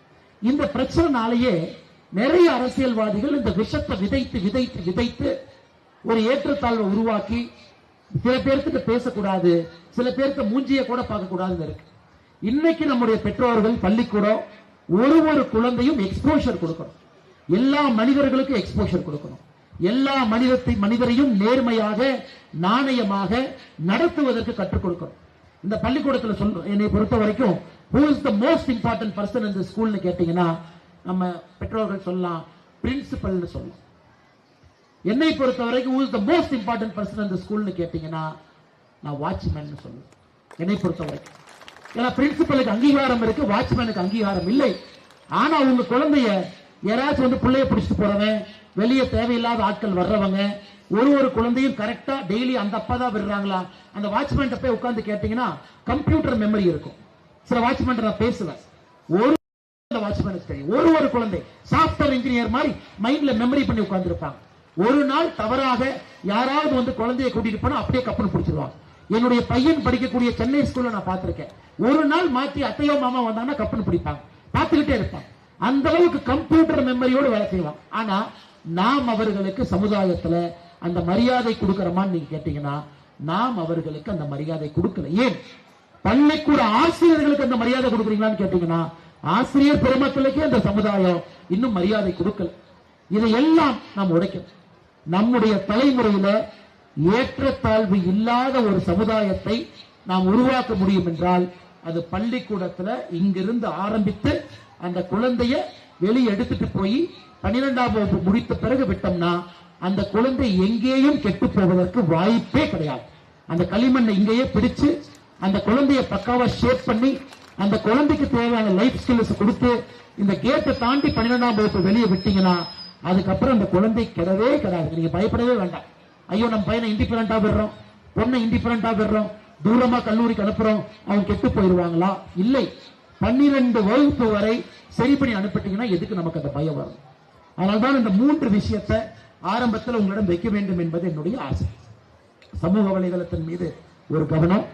இந்த பிரச்சனைனாலேயே நிறைய அரசியல்வாதிகள் இந்த விஷத்தை விதைத்து விதைத்து விதைத்து ஒரு ஏற்றத்தாழ்வை உருவாக்கி சில பேருக்கு பேசக்கூடாது, சில பேருக்கு மூஞ்சிய கூட பார்க்க கூடாதுன்னு இருக்கு. இன்னைக்கு நம்முடைய பெற்றோர்கள் பள்ளிக்கூடம் ஒரு குழந்தையும் எக்ஸ்போஷர் கொடுக்கணும். எல்லா மனிதர்களுக்கும் எக்ஸ்போஷர் கொடுக்கணும். எல்லா மனிதரையும் நேர்மையாக நாணயமாக நடத்துவதற்கு கற்றுக் கொடுக்கணும். இந்த பள்ளிக்கூடத்தில் சொல்றோம், என்னை பொறுத்த வரைக்கும் who is the most important person in the school னு கேட்டீங்கன்னா நம்ம பெற்றோர்கள் சொல்லலாம், பிரின்சிபல்னு சொல்லலாம். என்னை பொறுத்த வரைக்கும் who is the most important person in the school னு கேட்டீங்கன்னா நான் வாட்ச்மேன் சொல்லுவேன். என்னை பொறுத்த வரைக்கும் ஏன்னா பிரின்சிபலுக்கு அங்கீகாரம் இருக்கு, வாட்ச்மேனுக்கு அங்கீகாரம் இல்லை. ஆனா உங்க குழந்தைய யாராச்சும் வந்து பிள்ளைய பிடிச்சிட்டு போறவன், வெளியே தேவையில்லாத ஆட்கள் வர்றவங்க, ஒரு குழந்தையும் கரெக்டா டெய்லி அந்த அப்பா தான் விடுறாங்களா, அந்த வாட்ச்மேன் போய் உட்கார்ந்து கேட்டீங்கன்னா கம்ப்யூட்டர் மெமரி இருக்கும். சில வாட்ச்மேன் நான் பேசுவேன், வாட்ச்மேனுக்கு தெரியும் ஒரு குழந்தை சாப்ட்வேர் இன்ஜினியர் மாதிரி மைண்ட்ல மெமரி பண்ணி உட்கார்ந்து இருப்பாங்க. ஒரு நாள் தவறாக யாராவது வந்து குழந்தையை கூட்டிட்டு போனா அப்படியே கப்பல் பிடிச்சிருவாங்க. என்னுடைய பையன் படிக்கக்கூடிய சென்னை ஸ்கூல்ல நான் பார்த்திருக்கேன். ஒரு நாள் மாத்தி அத்தையோ மாமா வந்தாங்கன்னா கப்பல் பிடிப்பாங்க, பார்த்துக்கிட்டே இருப்பாங்க. அந்த அளவுக்கு கம்ப்யூட்டர் மெமரியோடு வேலை செய்வாங்க. ஆனா நாம் அவர்களுக்கு சமுதாயத்துல அந்த மரியாதை கொடுக்கிறோமான்னு நீங்க கேட்டீங்கன்னா நாம் அவர்களுக்கு அந்த மரியாதை கொடுக்கல. ஏன் பள்ளிக்கூட ஆசிரியர்களுக்கு அந்த மரியாதை கொடுக்குறீங்களான்னு கேட்டீங்கன்னா ஆசிரியர் பெருமக்களுக்கே அந்த சமுதாயம் இன்னும் மரியாதை கொடுக்கல. இதையெல்லாம் நாம் உடைக்கணும். நம்முடைய தலைமுறையில ஏற்றத்தாழ்வு இல்லாத ஒரு சமுதாயத்தை நாம் உருவாக்க முடியும் என்றால் அது பள்ளிக்கூடத்துல இங்கிருந்து ஆரம்பித்து அந்த குழந்தைய வெளியே எடுத்துட்டு போய் 12ஆம் வகுப்பு முடித்த பிறகு விட்டோம்னா அந்த குழந்தை எங்கேயும் கெட்டு போவதற்கு வாய்ப்பே கிடையாது. அந்த களிமண்ணை இங்கேயே பிடிச்சு அந்த குழந்தைய பக்காவா ஷேப் பண்ணி அந்த குழந்தைக்கு தேவையான லைஃப் ஸ்கில்ஸ் கொடுத்து இந்த கேட்டை தாண்டி 12ஆம் வகுப்பு வெளியே விட்டீங்கன்னா அதுக்கப்புறம் அந்த குழந்தை கிடவே கிடாது. நீங்க பயப்படவே வேண்டாம். ஐயோ நம்ம பையனை இண்டிபெண்டா விடுறோம், பொண்ணை இண்டிபெண்டா விடுறோம், தூரமா கல்லூரிக்கு அனுப்புறோம், அவங்க கெட்டு போயிருவாங்களா? இல்லை, 12 வகுப்பு வரை சரி பண்ணி அனுப்பிட்டீங்கன்னா எதுக்கு நமக்கு அந்த பயம் வரும்? அதனால்தான் இந்த 3 விஷயத்தை ஆரம்பத்தில் உங்களிடம் வைக்க வேண்டும் என்பது என்னுடைய ஆசை. சமூக வலைதளத்தின் மீது ஒரு கவனம்,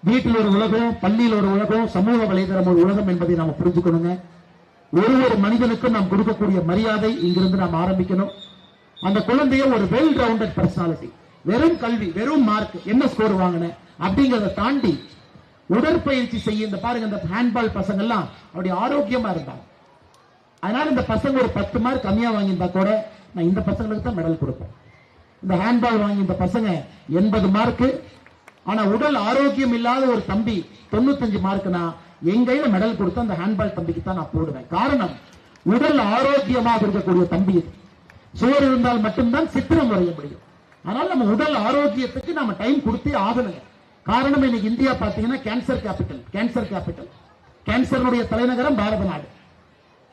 வீட்டில் ஒரு உலகம், பள்ளியில் ஒரு உலகம், சமூக வலைதளம் ஒரு உலகம் என்பதை நாம் புரிஞ்சுக்கணுங்க. ஒரு மனிதனுக்கும் நாம் கொடுக்கக்கூடிய மரியாதை இங்கிருந்து நாம் ஆரம்பிக்கணும். அந்த குழந்தைய ஒரு வெல் ரவுண்டட் பர்சனாலிட்டி, வெறும் கல்வி வெறும் மார்க் என்ன ஸ்கோர் வாங்கின அப்படிங்கறத தாண்டி உடற்பயிற்சி செய்ய. இந்த பாருங்க, இந்த ஹேண்ட்பால் பசங்க எல்லாம் அப்படி ஆரோக்கியமா இருந்தாங்க. அதனால இந்த பசங்க ஒரு 10 மார்க் கம்மியா வாங்கியிருந்தா கூட நான் இந்த பசங்களுக்கு தான் மெடல் கொடுப்பேன். இந்த ஹேண்ட்பால் வாங்கி இந்த பசங்க 80 மார்க், ஆனா உடல் ஆரோக்கியம் இல்லாத ஒரு தம்பி 95 மார்க்னா என் கையில மெடல் கொடுத்து அந்த ஹேண்ட்பால் தம்பிக்கு தான் நான் போடுவேன். காரணம், உடல் ஆரோக்கியமாக இருக்கக்கூடிய தம்பி சுவர் இருந்தால் மட்டும்தான் சித்திரம் வரைய முடியும். அதனால நம்ம உடல் ஆரோக்கியத்துக்கு நம்ம டைம் கொடுத்தே ஆகணுங்க. காரணம், இன்னைக்கு இந்தியா பாத்தீங்கன்னா கேன்சர் கேபிட்டல். கேன்சருடைய தலைநகரம் பாரத நாடு.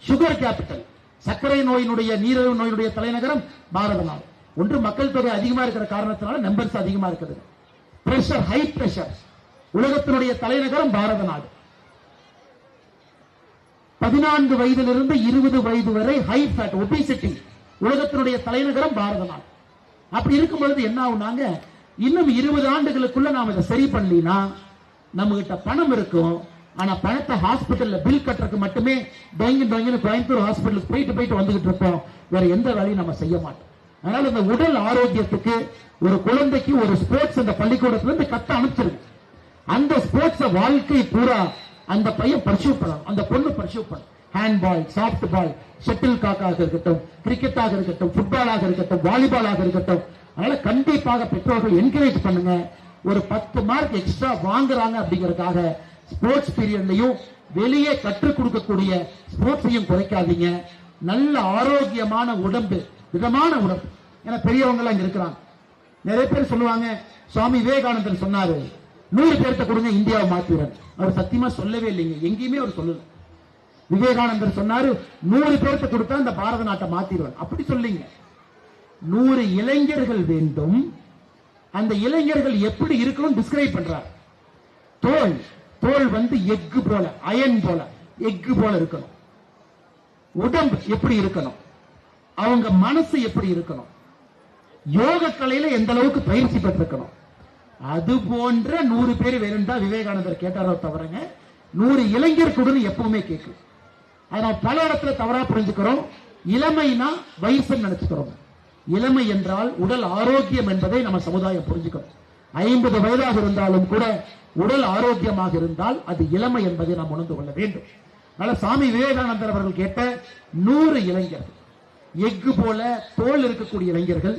சுகர் கேபிட்டல், சர்க்கரை நோயினுடைய நீரிழிவு நோயினுடைய தலைநகரம் பாரத நாடு. ஒன்று மக்கள் தொகை அதிகமா இருக்கிற காரணத்தினால நம்பர்ஸ் அதிகமா இருக்குது. பிரஷர், ஹை பிரஷர், உலகத்தினுடைய தலைநகரம் பாரத நாடு. 14 வயதிலிருந்து 20 வயது வரை ஹை ஃபேட், ஒபிசிட்டி, உலகத்தினுடைய தலைநகரம் பாரத நாடு. அப்படி இருக்கும் பொழுது என்ன ஆகுனாங்க, இன்னும் 20 ஆண்டுகளுக்குள்ள நாம இதை சரி பண்ணலினா நம்ம கிட்ட பணம் இருக்கும், ஆனா பணத்தை ஹாஸ்பிட்டல்ல பில் கட்டுறதுக்கு மட்டுமே கோயம்புத்தூர் ஹாஸ்பிட்டலுக்கு போயிட்டு வந்துகிட்டு இருப்போம். வேற எந்த வேலையும் நம்ம செய்ய மாட்டோம். அதனால இந்த உடல் ஆரோக்கியத்துக்கு ஒரு குழந்தைக்கு ஒரு ஸ்போர்ட்ஸ் இந்த பள்ளிக்கூடத்துல இருந்து கத்த அனுப்பிச்சிருக்கு. அந்த ஸ்போர்ட்ஸ் வாழ்க்கை பூரா அந்த பையன் பர்சியூ பண்ணணும், அந்த பொண்ணு பர்சியூ பண்ணணும். ஹேண்ட்பால், சாஃப்ட் பால், ஷட்டில் காக்காக இருக்கட்டும், கிரிக்கெட்டாக இருக்கட்டும், ஃபுட்பாலாக இருக்கட்டும், வாலிபாலாக இருக்கட்டும். அதனால கண்டிப்பாக பெற்றோர்கள் என்கரேஜ் பண்ணுங்க. ஒரு 10 மார்க் எக்ஸ்ட்ரா வாங்குறாங்க அப்படிங்கறதுக்காக ஸ்போர்ட்ஸ் பீரியட்லயும் வெளியே கற்றுக் கொடுக்கக்கூடிய ஸ்போர்ட்ஸையும் குறைக்காதீங்க. நல்ல ஆரோக்கியமான உடம்பு, விதமான உடம்பு. ஏன்னா பெரியவங்க எல்லாம் இங்க இருக்கிறாங்க. நிறைய பேர் சொல்லுவாங்க, சுவாமி விவேகானந்தர் சொன்னாரு 100 பேர்த்த கொடுங்க இந்தியாவை மாத்திரன். அவர் சத்தியமா சொல்லவே இல்லைங்க, எங்கேயுமே அவர் சொல்லல. விவேகானந்தர் சொன்னாரு 100 பேர்த்த கொடுத்தா இந்த பாரத நாட்டை மாத்திடுவார். அப்படி சொல்லிங்க. 100 இளைஞர்கள் வேண்டும். அந்த இளைஞர்கள் எப்படி இருக்கணும் டிஸ்கிரைப் பண்றார். தோல் வந்து எக்கு போல, அயன் போல, எக்கு போல இருக்கணும். உடம்பு எப்படி இருக்கணும், அவங்க மனசு எப்படி இருக்கணும், யோக கலையில எந்த அளவுக்கு பயிற்சி பெற்றிருக்கணும். அது போன்ற 100 பேர் வேணும்டா விவேகானந்தர் கேட்டாரோ தவிரங்க 100 இளைஞர் கூட எப்பவுமே கேட்கும். அதனால பல இடத்துல தவறா புரிஞ்சுக்கிறோம். இளமைனா வயசுன்னு நினைச்சுக்கிறோம். இளமை என்றால் உடல் ஆரோக்கியம் என்பதை நம்ம சமுதாயம் புரிஞ்சுக்கணும். 50 வயதாக இருந்தாலும் கூட உடல் ஆரோக்கியமாக இருந்தால் அது இளமை என்பதை நாம் உணர்ந்து கொள்ள வேண்டும். அதனால சாமி விவேகானந்தர் அவர்கள் கேட்ட 100 இளைஞர்கள், எஃகு போல தோல் இருக்கக்கூடிய இளைஞர்கள்,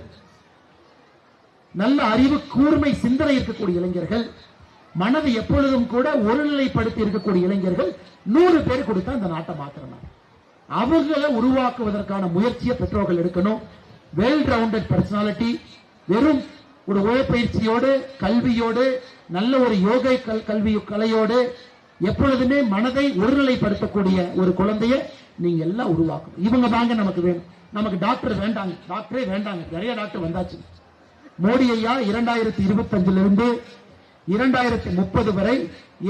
நல்ல அறிவு கூர்மை சிந்தனை இருக்கக்கூடிய இளைஞர்கள், மனதை எப்பொழுதும் கூட ஒருநிலைப்படுத்தி இருக்கக்கூடிய இளைஞர்கள் 100 பேர் கொடுத்தா இந்த நாட்டை மாத்திரணும். அவர்களை உருவாக்குவதற்கான முயற்சியை பெற்றோர்கள் எடுக்கணும். வெல் ரவுண்டட் பர்சனாலிட்டி, வெறும் ஒரு உழைப்பயிற்சியோடு கல்வியோடு நல்ல ஒரு யோகை கல்வி கலையோடு எப்பொழுதுமே மனதை ஒருநிலைப்படுத்தக்கூடிய ஒரு குழந்தைய நீங்க எல்லாம் உருவாக்கணும். இவங்க தாங்க நமக்கு வேணும். நமக்கு டாக்டர் வேண்டாங்க, டாக்டரே வேண்டாங்க. நிறைய டாக்டர் வந்தாச்சு. மோடி ஐயா 2025 இருந்து 2030 வரை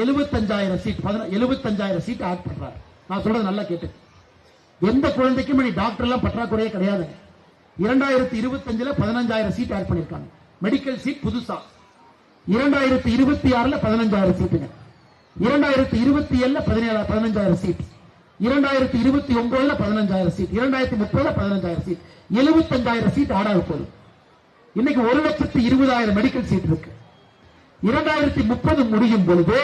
75,000 சீட் 75,000 சீட் ஆட் பண்றாரு. நான் சொல்றது நல்லா கேட்டு, எந்த குழந்தைக்கும் நீ டாக்டர் எல்லாம் பற்றாக்குறையே கிடையாது. 2025 15,000 சீட் ஆட் பண்ணிருக்காங்க. மெடிக்கல் சீட் புதுசா 2026 15,000 சீட்டுங்க, 2027 15,000 சீட், 2029 15,000 சீட், 2030 15,000 சீட், 75,000 சீட் ஆடாக போகுது. இன்னைக்கு 1,20,000 மெடிக்கல் சீட் இருக்கு. 2030 முடியும் பொழுது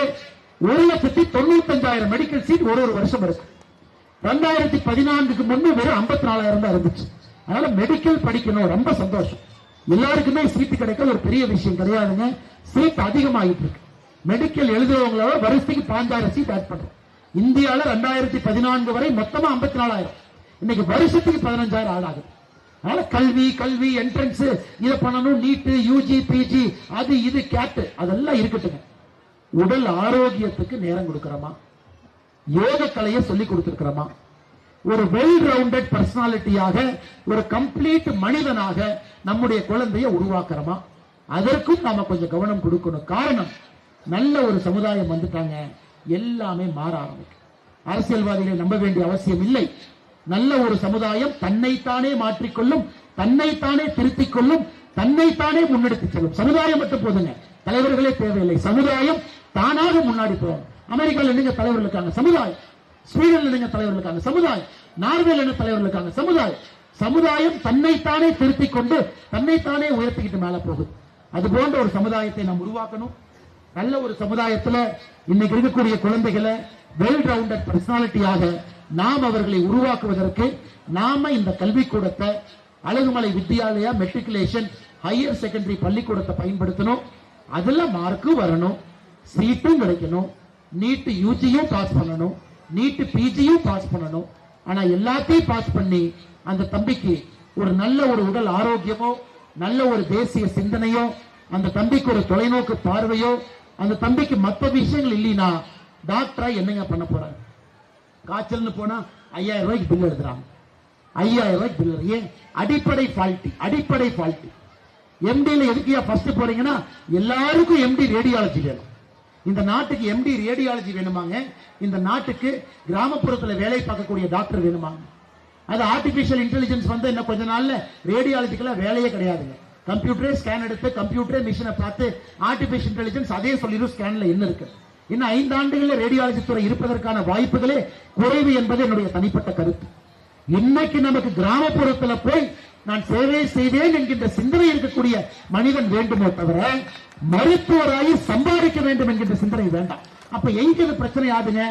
1,95,000 மெடிக்கல் சீட் ஒரு வருஷம் இருக்கு. 2014 முன்பு வெறும் 54,000 தான் இருந்துச்சு. அதனால மெடிக்கல் படிக்கணும், ரொம்ப சந்தோஷம். எல்லாருக்குமே சீட்டு கிடைக்க ஒரு பெரிய விஷயம் கிடையாதுங்க. சீட் அதிகமாகிட்டு இருக்கு. மெடிக்கல் எழுதுறவங்களோட வருஷத்துக்கு 5,000 சீட் ஆட் பண்றோம். இந்தியாவில் 2014 வரை மொத்தமா 54,000, இன்னைக்கு வருஷத்துக்கு 15,000 ஆட் ஆகுது. அதனால கல்வி என்ட்ரன்ஸ் இதை பண்ணணும், நீட்டு யூஜி பிஜி அது இது கேட்டு அதெல்லாம் இருக்கட்டுங்க. உடல் ஆரோக்கியத்துக்கு நேரம் கொடுக்கிறோமா? யோக கலையை சொல்லி கொடுத்திருக்கிறோமா? ஒரு வெல் ரவுண்டட் பர்சனாலிட்டியாக ஒரு கம்ப்ளீட் மனிதனாக நம்முடைய குழந்தையை உருவாக்குறோமா? அதற்கும் நாம கொஞ்சம் கவனம் கொடுக்கணும். காரணம், நல்ல ஒரு சமுதாயம் வந்துட்டாங்க, எல்லாமே மாற ஆரம்பிக்கும். அரசியல்வாதிகளை நம்ப வேண்டிய அவசியம் இல்லை. நல்ல ஒரு சமுதாயம் தன்னைத்தானே மாற்றிக்கொள்ளும், தன்னைத்தானே திருத்திக் கொள்ளும், தன்னைத்தானே முன்னெடுத்து செல்லும். சமுதாயம் மட்டும் போதுங்க, தலைவர்களே தேவையில்லை. சமுதாயம் தானாக முன்னாடி போகும். அமெரிக்காவில் நீங்க தலைவர்கள் இருக்காங்க, சமுதாயம். ஸ்வீடன்ல நீங்க தலைவர்கள் இருக்காங்க, சமுதாயம். நார்வேல என்ன தலைவர்கள் இருக்காங்க, சமுதாயம். சமுதாயம் தன்னைத்தானே திருத்திக் கொண்டு தன்னைத்தானே உயர்த்திக்கிட்டு மேல போகுது. அது போன்ற ஒரு சமுதாயத்தை நாம் உருவாக்கணும். நல்ல ஒரு சமுதாயத்துல இன்னைக்கு இருக்கக்கூடிய குழந்தைகளை வெல் ரவுண்டட் பர்சனாலிட்டியாக நாம் அவர்களை உருவாக்குவதற்கு நாம இந்த கல்விக்கூடத்தை, Alagumalai Vidyalaya matriculation higher secondary பள்ளிக்கூடத்தை பயன்படுத்தணும். அதுல மார்க்கும் வரணும், சீட்டும் கிடைக்கணும், நீட் யூஜியும் பாஸ் பண்ணணும், நீட் பிஜியும் பாஸ் பண்ணணும். ஆனா எல்லாத்தையும் பாஸ் பண்ணி அந்த தம்பிக்கு ஒரு நல்ல ஒரு உடல் ஆரோக்கியமோ, நல்ல ஒரு தேசிய சிந்தனையோ, அந்த தம்பிக்கு ஒரு தொலைநோக்கு பார்வையோ, அந்த தம்பிக்கு மற்ற விஷயங்கள் இல்லைன்னா டாக்டரா என்னங்க பண்ண போறாங்க? காய்ச்சல்னு போனா 5,000 ரூபாய்க்கு பில் எழுதுறாங்க. 5,000 ரூபாய்க்கு பில். ஏன்? அடிப்படை ஃபால்ட்டி. எம்டில எதுக்கியா ஃபர்ஸ்ட் போறீங்கன்னா, எல்லாருக்கும் எம்டி ரேடியாலஜி வேணும். இந்த நாட்டுக்கு எம்டி ரேடியாலஜி வேணுமாங்க. இந்த நாட்டுக்கு கிராமப்புறத்தில் வேலை பார்க்கக்கூடிய டாக்டர் வேணுமாங்க. அது ஆர்டிபிஷியல் இன்டெலிஜென்ஸ் வந்து இன்னும் கொஞ்ச நாள்ல ரேடியாலஜிக்கெல்லாம் வேலையே கிடையாதுங்க. கம்ப்யூட்டரே ஸ்கேன் எடுத்து கம்ப்யூட்டரே மிஷினை பார்த்து ஆர்டிபிஷியல் இன்டெலிஜென்ஸ் அதே சொல்லிடும் ஸ்கேன்ல என்ன இருக்கு. இன்னும் 5 ஆண்டுகளில் ரேடியாலஜி துறை இருப்பதற்கான வாய்ப்புகளே குறைவு என்பது என்னுடைய தனிப்பட்ட கருத்து. இன்னைக்கு நமக்கு கிராமப்புறத்தில் போய் நான் சேவை செய்வேன் என்கின்ற சிந்தனை இருக்கக்கூடிய மனிதன் வேண்டுமோ தவிர மருத்துவராகி சம்பாதிக்க வேண்டும் என்கின்ற சிந்தனை வேண்டாம். அப்ப எங்க பிரச்சனை ஆகுதுங்க?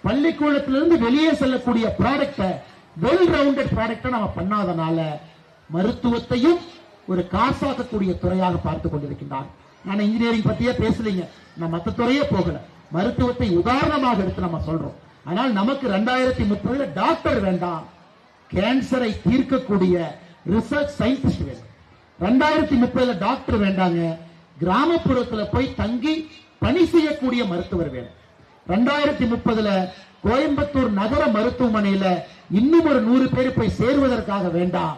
பள்ளிக்கூடத்திலிருந்து வெளியே செல்லக்கூடிய ப்ராடக்ட, வெல் ரவுண்டட் ப்ராடக்ட நம்ம பண்ணாதனால மருத்துவத்தையும் ஒரு காசாக்கக்கூடிய துறையாக பார்த்துக் கொண்டிருக்கின்றார். நான் இன்ஜினியரிங் பத்தியே பேசலீங்க, நான் மற்ற துறையே போகல, மருத்துவத்தை உதாரணமாக எடுத்து நம்ம சொல்றோம். ஆனால் நமக்கு 2030 டாக்டர் வேண்டாம், கேன்சரை தீர்க்கக்கூடிய ரிசர்ச் சயின்டிஸ்ட் வேணும். 2030 டாக்டர் வேண்டாங்க, கிராமப்புறத்தில் போய் தங்கி பணி செய்யக்கூடிய மருத்துவர் வேணும். 2030 கோயம்புத்தூர் நகர மருத்துவமனையில இன்னும் ஒரு 100 பேர் போய் சேருவதற்காக வேண்டாம்.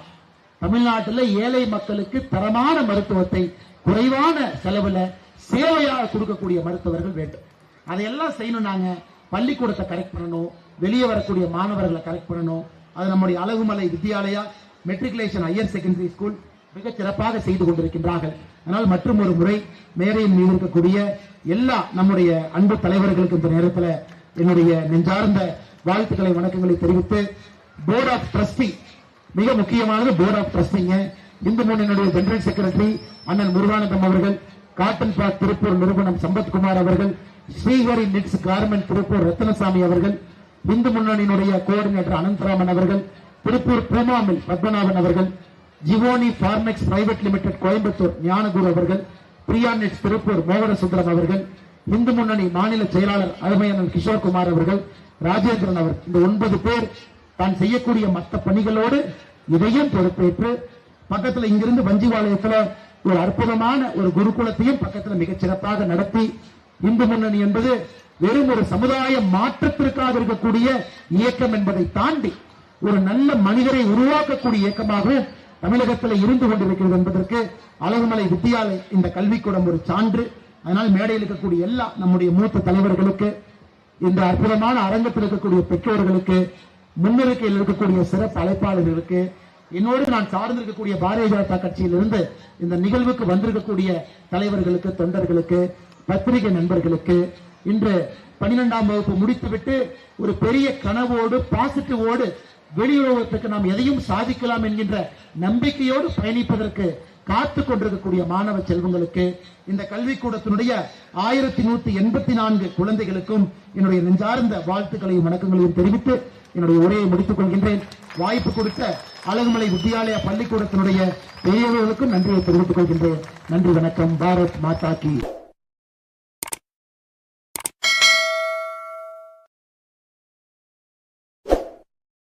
தமிழ்நாட்டில் ஏழை மக்களுக்கு தரமான மருத்துவத்தை குறைவான செலவுல சேவையாக கொடுக்கக்கூடிய மருத்துவர்கள் வேண்டும். அதையெல்லாம் செய்யணும். நாங்க பள்ளிக்கூடத்தை கரெக்ட் பண்ணணும், வெளியே வரக்கூடிய மாணவர்களை கரெக்ட் பண்ணணும். அது நம்முடைய Alagumalai Vidyalaya matriculation higher secondary school மிக சிறப்பாக செய்து கொண்டிருக்கின்றார்கள். அதனால் மற்றும் ஒரு முறை மேடையின் மீது இருக்கக்கூடிய எல்லா நம்முடைய அன்பு தலைவர்களுக்கு இந்த நேரத்தில் என்னுடைய நெஞ்சார்ந்த வாழ்த்துக்களை வணக்கங்களை தெரிவித்து, போர்ட் ஆஃப் ட்ரஸ்டி மிக முக்கியமானது. போர்ட் ஆஃப் ட்ரஸ்டிங்க இந்து முன்னணியுடைய ஜெனரல் செக்ரட்டரி அண்ணன் முருகானந்தம் அவர்கள், காட்டன் பார்க் திருப்பூர் நிறுவனம் சம்பத்குமார் அவர்கள், ஸ்ரீஹரி நிட்ஸ் கார்மெண்ட் திருப்பூர் ரத்னசாமி அவர்கள், இந்து முன்னணியினுடைய கோஆர்டினேட்டர் அனந்தராமன் அவர்கள், திருப்பூர் பூமாமில் பத்மநாபன் அவர்கள், ஜிவோனி பார்மெக்ஸ் பிரைவேட் லிமிடெட் கோயம்புத்தூர் ஞானகுரு அவர்கள், பிரியா நெட்ஸ் திருப்பூர் மோகனசுந்தரம் அவர்கள், இந்து முன்னணி மாநில செயலாளர் அருமையண்ணன் கிஷோர்குமார் அவர்கள், ராஜேந்திரன் அவர், இந்த 9 பேர் தான் செய்யக்கூடிய மற்ற பணிகளோடு இதையும் பொறுப்பேற்று பக்கத்தில் இங்கிருந்து வஞ்சிவாலயத்தில் ஒரு அற்புதமான ஒரு குருகுலத்தையும் பக்கத்தில் மிகச் சிறப்பாக நடத்தி, இந்து முன்னணி என்பது வெறும் ஒரு சமுதாய மாற்றத்திற்காக இருக்கக்கூடிய இயக்கம் என்பதை தாண்டி ஒரு நல்ல மனிதரை உருவாக்கக்கூடிய இயக்கமாக தமிழகத்தில் இருந்து கொண்டிருக்கிறது என்பதற்கு அழகுமலை வித்தியாலய இந்த கல்விக்கூடம் ஒரு சான்று. அதனால் மேடையில் இருக்கக்கூடிய எல்லா நம்முடைய மூத்த தலைவர்களுக்கு, இந்த அற்புதமான அரங்கத்தில் இருக்கக்கூடிய பெற்றோர்களுக்கு, முன்னிருக்கையில் இருக்கக்கூடிய சிறப்பு அழைப்பாளர்களுக்கு, என்னோடு நான் சார்ந்திருக்கக்கூடிய பாரதிய ஜனதா கட்சியிலிருந்து இந்த நிகழ்வுக்கு வந்திருக்கக்கூடிய தலைவர்களுக்கு, தொண்டர்களுக்கு, பத்திரிகை நண்பர்களுக்கு, இன்று 12ஆம் வகுப்பு முடித்துவிட்டு ஒரு பெரிய கனவோடு பாசிட்டிவோடு வெளியுறவுக்கு நாம் எதையும் சாதிக்கலாம் என்கின்ற நம்பிக்கையோடு பயணிப்பதற்கு காத்துக் கொண்டிருக்கக்கூடிய மாணவ செல்வங்களுக்கு, இந்த கல்விக்கூடத்தினுடைய 1184 குழந்தைகளுக்கும் என்னுடைய நெஞ்சார்ந்த வாழ்த்துக்களையும் வணக்கங்களையும் தெரிவித்து என்னுடைய உரையை முடித்துக் கொள்கின்றேன். வாய்ப்பு கொடுத்த அழகுமலை வித்யாலயா பள்ளிக்கூடத்தினுடைய பெரியவர்களுக்கும் நன்றியை தெரிவித்துக் கொள்கின்றேன். நன்றி, வணக்கம். பாரத் மாதா கி.